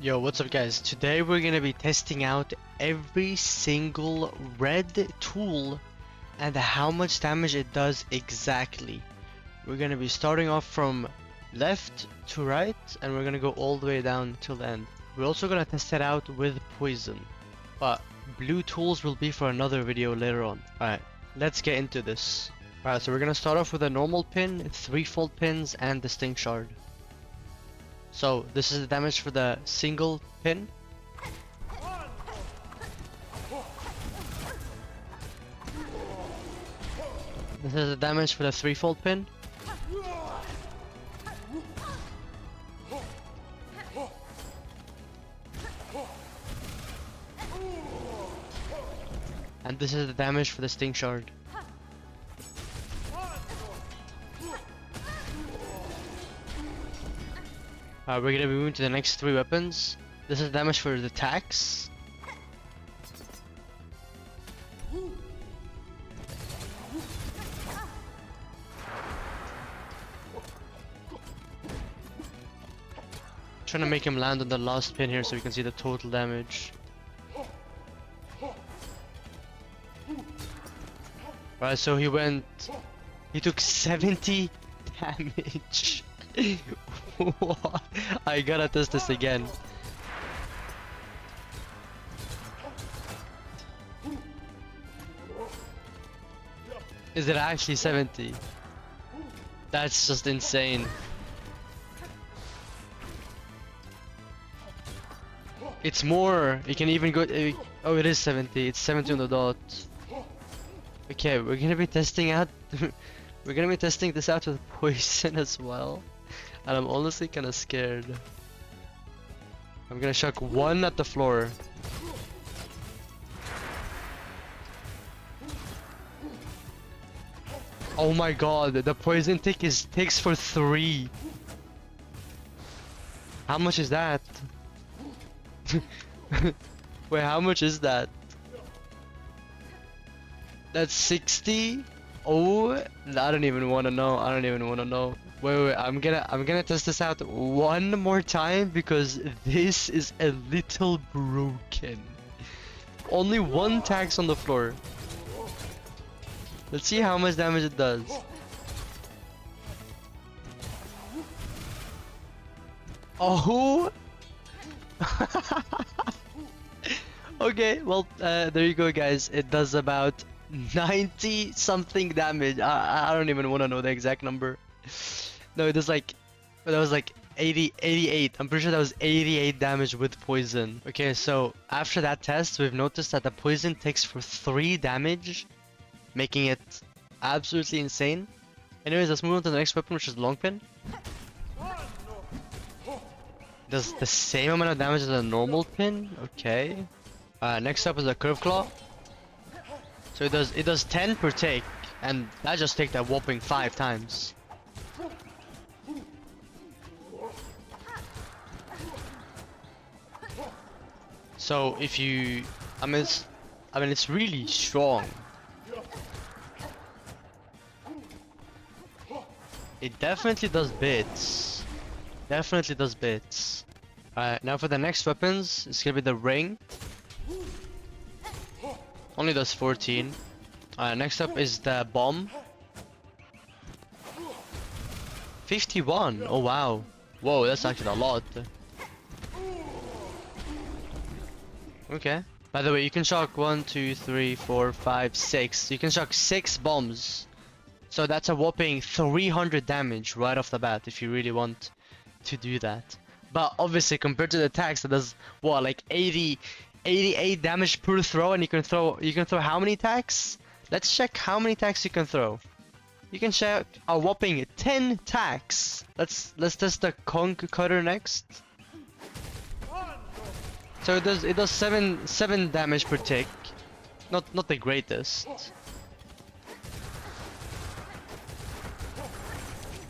Yo, what's up guys? Today we're gonna be testing out every single red tool and how much damage it does exactly. We're gonna be starting off from left to right and we're gonna go all the way down till the end. We're also gonna test it out with poison, but blue tools will be for another video later on. Alright, let's get into this. Alright, so we're gonna start off with a normal pin, threefold pins, and the stink shard. So this is the damage for the single pin. This is the damage for the threefold pin. And this is the damage for the stink shard. We're gonna be moving to the next three weapons. This is damage for the Tacks. Trying to make him land on the last pin here so we can see the total damage. Right, so he took 70 damage. What? I gotta test this again. Is it actually 70? That's just insane. It's more. You can even go. Oh, it is 70. It's 70 on the dot. Okay, we're gonna be testing out. We're gonna be testing this out with poison as well. And I'm honestly kinda scared. I'm gonna chuck one at the floor. Oh my god, the poison takes for 3. How much is that? Wait, how much is that? That's 60? Oh, I don't even wanna know. I don't even wanna know. Wait, I'm gonna test this out one more time because this is a little broken. Only one Tacks on the floor. Let's see how much damage it does. Oh! Okay, well, there you go guys. It does about 90 something damage. I don't even want to know the exact number. No, it was like, that was like 88. I'm pretty sure that was 88 damage with poison. Okay, so after that test, we've noticed that the poison takes for 3 damage, making it absolutely insane. Anyways, let's move on to the next weapon, which is Longpin. Does the same amount of damage as a normal pin. Okay. Next up is a Curveclaw. So it does 10 per take, and that just takes that whopping 5 times. So if you, I mean it's really strong. It definitely does bits. Definitely does bits. Alright, now for the next weapons, it's gonna be the ring. Only does 14. Next up is the bomb. 51. Oh wow. Whoa, that's actually a lot. Okay. By the way, you can shock 1, 2, 3, 4, 5, 6. You can shock 6 bombs. So that's a whopping 300 damage right off the bat if you really want to do that. But obviously compared to the Tacks that does what, like 88 damage per throw, and you can throw how many Tacks? Let's check how many Tacks you can throw. You can check a whopping 10 Tacks. Let's test the Conchcutter next. So it does 7 damage per tick. Not the greatest.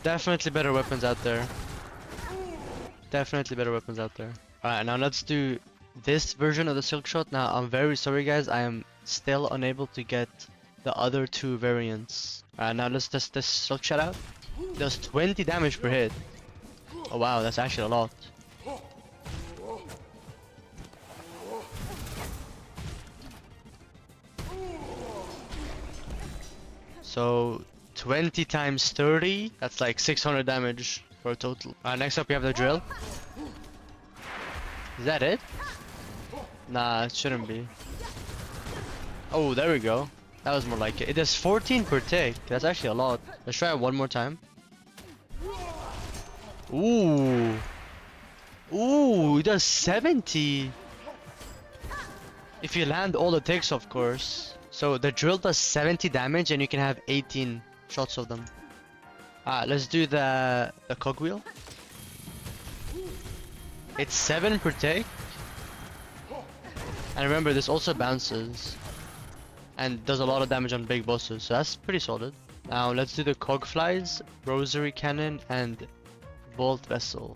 Definitely better weapons out there. Definitely better weapons out there. Alright, now let's do this version of the Silkshot. Now I'm very sorry guys, I am still unable to get the other 2 variants. Now let's test this Silkshot out. It does 20 damage per hit. Oh wow, that's actually a lot. So 20 times 30, that's like 600 damage for a total. Next up we have the drill. Is that it? Nah, it shouldn't be. Oh, there we go. That was more like it. It does 14 per tick. That's actually a lot. Let's try it one more time. Ooh. Ooh, it does 70. If you land all the ticks, of course. So the drill does 70 damage and you can have 18 shots of them. Let's do the cogwheel. It's 7 per tick. And remember, this also bounces. And does a lot of damage on big bosses, so that's pretty solid. Now let's do the Cogflies, Rosary Cannon, and Voltvessel.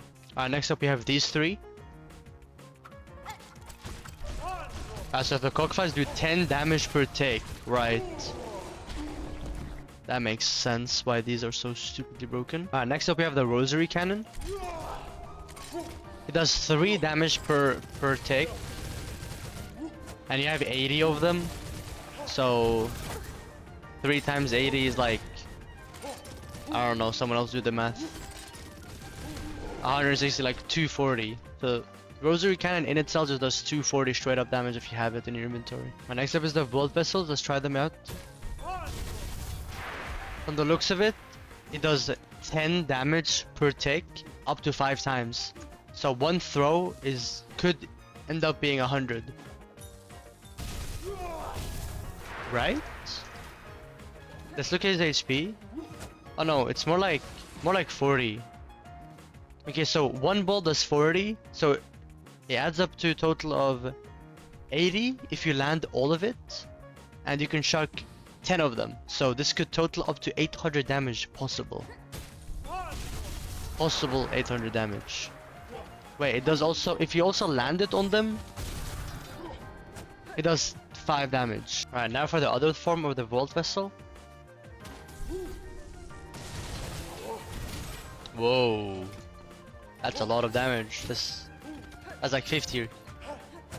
Next up we have these three. So the Cogflies do 10 damage per tick, right? That makes sense why these are so stupidly broken. Next up we have the Rosary Cannon. It does 3 damage per tick. And you have 80 of them. So 3 times 80 is like, I don't know, someone else do the math. 160, like 240. So Rosary Cannon in itself just does 240 straight up damage if you have it in your inventory. Next up is the Voltvessels. Let's try them out. From the looks of it, it does 10 damage per tick up to 5 times. So one throw could end up being 100. Right? Let's look at his HP. Oh no, it's more like 40. Okay, so one ball does 40, so it adds up to a total of 80 if you land all of it, and you can chuck 10 of them. So this could total up to 800 damage possible. Possible 800 damage. Wait, it does also, if you also land it on them, it does 5 damage. Alright, now for the other form of the Voltvessel. Whoa. That's a lot of damage. That's like 50.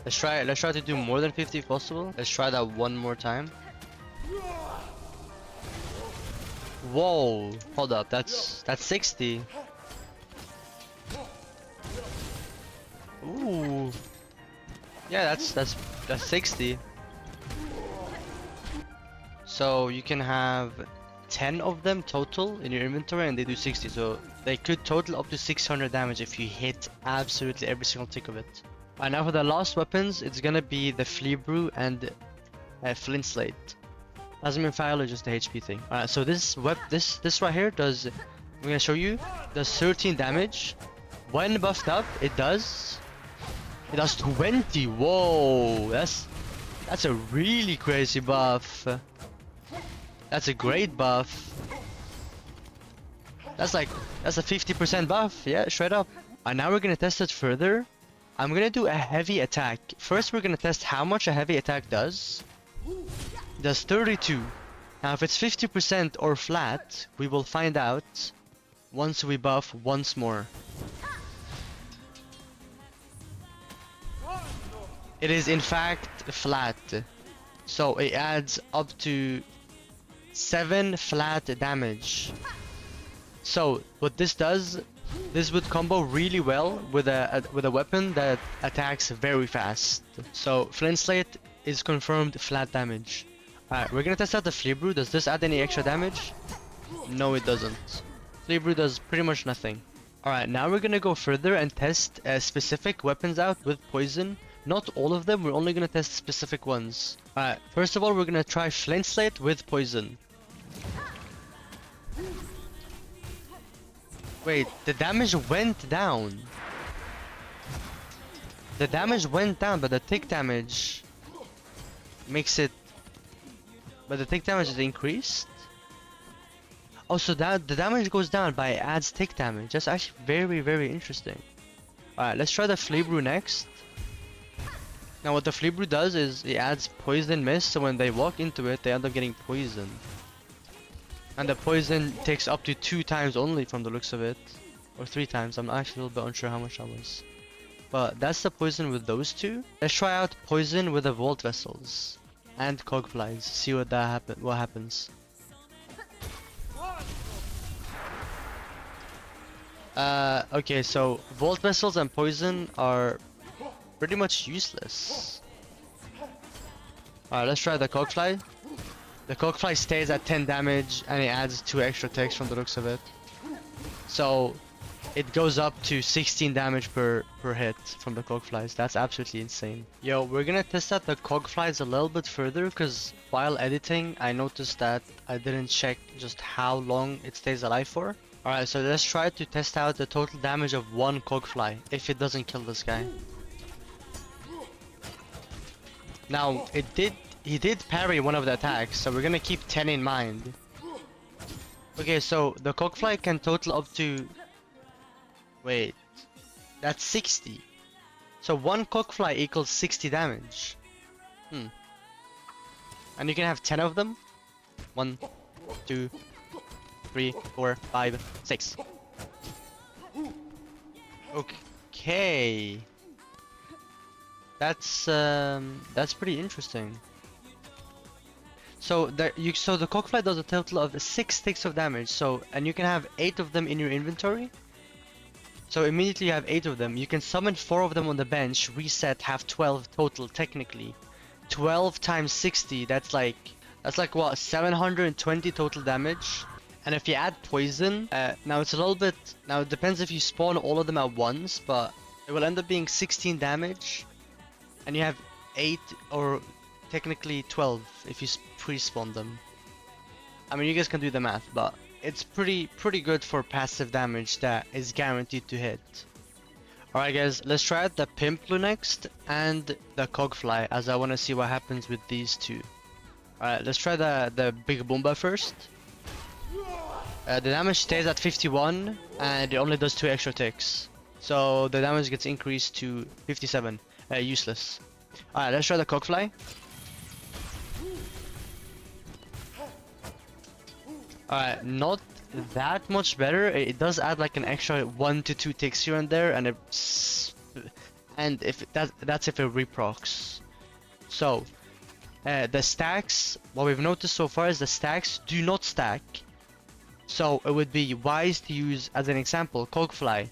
Let's try to do more than 50 if possible. Let's try that one more time. Whoa. Hold up, that's 60. Ooh. Yeah, that's 60. So you can have 10 of them total in your inventory and they do 60, so they could total up to 600 damage if you hit absolutely every single tick of it. Now for the last weapons, it's gonna be the Flea Brew and Flintslate. Plasmium Phial is just the HP thing. So this right here does, I'm gonna show you, does 13 damage. When buffed up, it does 20. Whoa, that's a really crazy buff. That's a great buff. That's a 50% buff, yeah, straight up. And now we're gonna test it further. I'm gonna do a heavy attack. First we're gonna test how much a heavy attack does. It does 32. Now if it's 50% or flat, we will find out once we buff once more. It is in fact flat. So it adds up to 7 flat damage. So what this does, this would combo really well with a weapon that attacks very fast. So Flintslate is confirmed flat damage. Alright, we're gonna test out the Flea Brew. Does this add any extra damage? No, it doesn't. Flea Brew does pretty much nothing. Alright, now we're gonna go further and test specific weapons out with poison. Not all of them, we're only gonna test specific ones. Alright, first of all we're gonna try Flintslate with poison. Wait, the damage went down. The damage went down, but the tick damage makes it... But the tick damage is increased? Oh, so that the damage goes down, but it adds tick damage. That's actually very, very interesting. Alright, let's try the Flea Brew next. Now what the Flea Brew does is it adds poison mist, so when they walk into it, they end up getting poisoned. And the poison takes up to 2 times only from the looks of it. Or 3 times, I'm actually a little bit unsure how much that was. But that's the poison with those two. Let's try out poison with the Voltvessels. And Cogflies, see what happens. Okay, so Voltvessels and Poison are pretty much useless. Alright, let's try the Cogfly. The Cogfly stays at 10 damage and it adds 2 extra ticks from the looks of it. So it goes up to 16 damage per hit from the Cogflies. That's absolutely insane. Yo, we're gonna test out the Cogflies a little bit further because while editing I noticed that I didn't check just how long it stays alive for. Alright, so let's try to test out the total damage of one Cogfly if it doesn't kill this guy. Now, he did parry one of the attacks, so we're gonna keep 10 in mind. Okay, so the Cogfly can total up to... Wait, that's 60. So one Cogfly equals 60 damage. And you can have 10 of them. 1, 2, 3, 4, 5, 6. Okay. That's pretty interesting. So the Cogfly does a total of 6 ticks of damage. So, and you can have 8 of them in your inventory. So immediately you have 8 of them. You can summon 4 of them on the bench, reset, have 12 total technically. 12 times 60, that's like what, 720 total damage. And if you add poison, now it's a little bit, now it depends if you spawn all of them at once, but it will end up being 16 damage. And you have 8 or technically 12 if you pre-spawn them. I mean, you guys can do the math, but it's pretty good for passive damage that is guaranteed to hit. Alright guys, let's try out the Pimpillo next and the Cogfly, as I want to see what happens with these two. Alright, let's try the Big Boomba first. The damage stays at 51 and it only does 2 extra ticks. So the damage gets increased to 57. Useless. Alright, let's try the Cogfly. Alright, not that much better. It does add like an extra 1 to 2 ticks here and there, and that's if it reprocs. So the stacks, what we've noticed so far is the stacks do not stack. So it would be wise to use, as an example, Cogfly.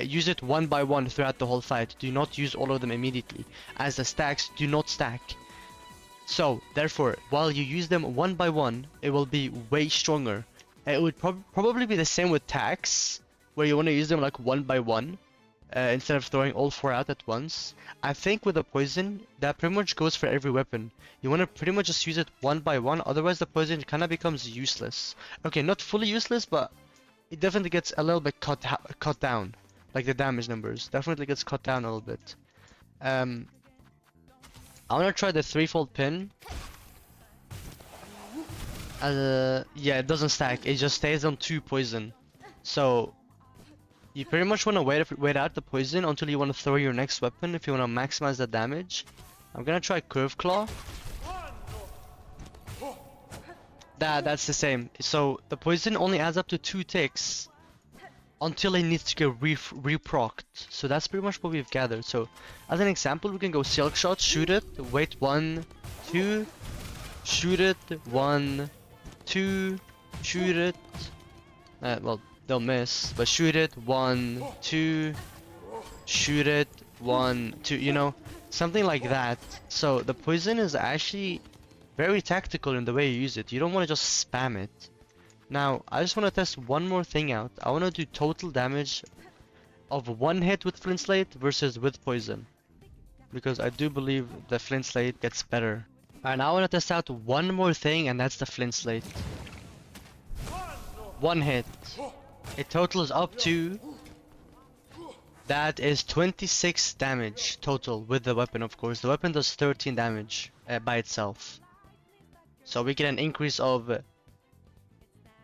Use it one by one throughout the whole fight. Do not use all of them immediately, as the stacks do not stack. So, therefore, while you use them one by one, it will be way stronger. It would probably be the same with Tacks, where you want to use them like one by one, instead of throwing all 4 out at once. I think with the poison, that pretty much goes for every weapon. You want to pretty much just use it one by one, otherwise the poison kind of becomes useless. Okay, not fully useless, but it definitely gets a little bit cut down. Like the damage numbers definitely gets cut down a little bit. I want to try the threefold pin. Yeah, it doesn't stack. It just stays on 2 poison. So you pretty much want to wait out the poison until you want to throw your next weapon if you want to maximize the damage. I'm gonna try Curveclaw. That's the same. So the poison only adds up to 2 ticks until it needs to get reprocced. So that's pretty much what we've gathered. So as an example, we can go Silkshot, shoot it, wait 1, 2, shoot it, 1, 2, shoot it. Well, they'll miss, but shoot it, 1, 2, shoot it, 1, 2, you know, something like that. So the poison is actually very tactical in the way you use it. You don't want to just spam it. Now, I just want to test one more thing out. I want to do total damage of 1 hit with Flintslate versus with poison, because I do believe the Flintslate gets better. Alright, now I want to test out one more thing, and that's the Flintslate. 1 hit. It totals up to... That is 26 damage total with the weapon, of course. The weapon does 13 damage by itself. So we get an increase of...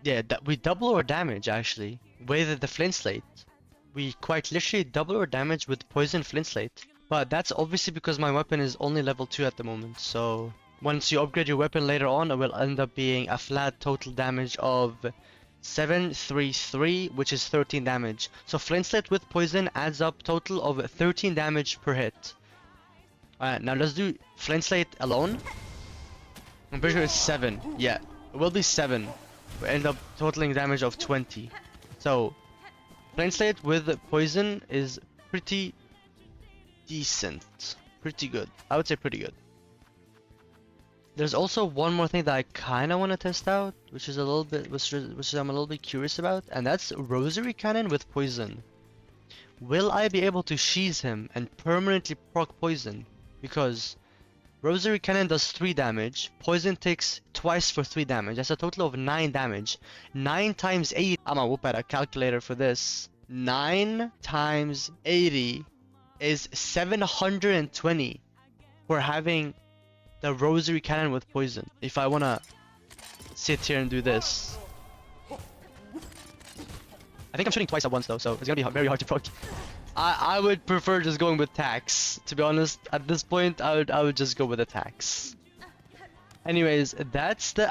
Yeah, we double our damage actually with the Flintslate. We quite literally double our damage with poison Flintslate. But that's obviously because my weapon is only level 2 at the moment. So once you upgrade your weapon later on, it will end up being a flat total damage of 733, which is 13 damage. So Flintslate with poison adds up total of 13 damage per hit. Alright, now let's do Flintslate alone. I'm pretty sure it's 7. Yeah, it will be 7. We end up totaling damage of 20. So Flintslate with poison is pretty decent. Pretty good. I would say pretty good. There's also one more thing that I kind of want to test out, which is a little bit, which I'm a little bit curious about, and that's Rosary Cannon with poison. Will I be able to sheath him and permanently proc poison? Because Rosary Cannon does 3 damage, poison takes twice for 3 damage. That's a total of 9 damage. 9 times 8. I'm gonna whoop at a calculator for this. 9 times 80 is 720 for having the Rosary Cannon with poison. If I wanna sit here and do this. I think I'm shooting twice at once though, so it's gonna be very hard to proc. I would prefer just going with Tacks. To be honest, at this point, I would just go with the Tacks. Anyways, that's the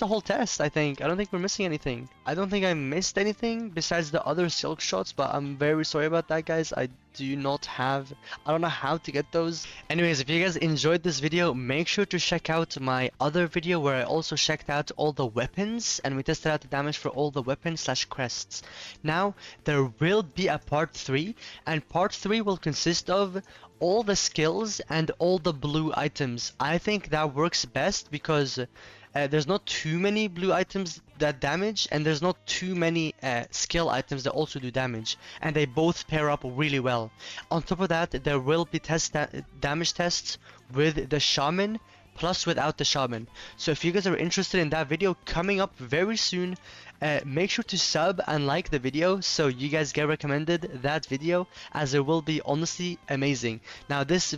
whole test, I think. I don't think we're missing anything. I don't think I missed anything besides the other silk shots, but I'm very sorry about that, guys. I don't know how to get those. Anyways, if you guys enjoyed this video, make sure to check out my other video where I also checked out all the weapons and we tested out the damage for all the weapons / crests. Now, there will be a part 3, and part 3 will consist of all the skills and all the blue items. I think that works best because there's not too many blue items that damage, and there's not too many skill items that also do damage, and they both pair up really well. On top of that, there will be damage tests with the shaman plus without the shaman. So if you guys are interested in that video coming up very soon, make sure to sub and like the video so you guys get recommended that video, as it will be honestly amazing. Now this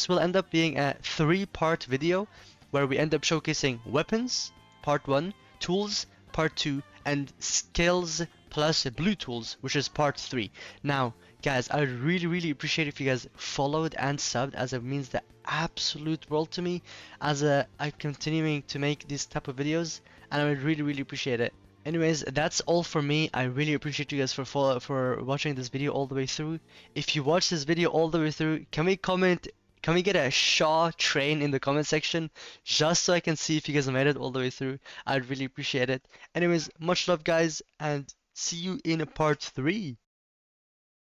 will end up being a 3-part video where we end up showcasing weapons, part 1, tools, part 2, and skills plus blue tools, which is part 3. Now, guys, I would really appreciate if you guys followed and subbed, as it means the absolute world to me, as I'm continuing to make these type of videos, and I would really appreciate it. Anyways, that's all for me. I really appreciate you guys for watching this video all the way through. If you watched this video all the way through, can we get a Shaw train in the comment section, just so I can see if you guys made it all the way through? I'd really appreciate it. Anyways, much love, guys, and see you in part 3.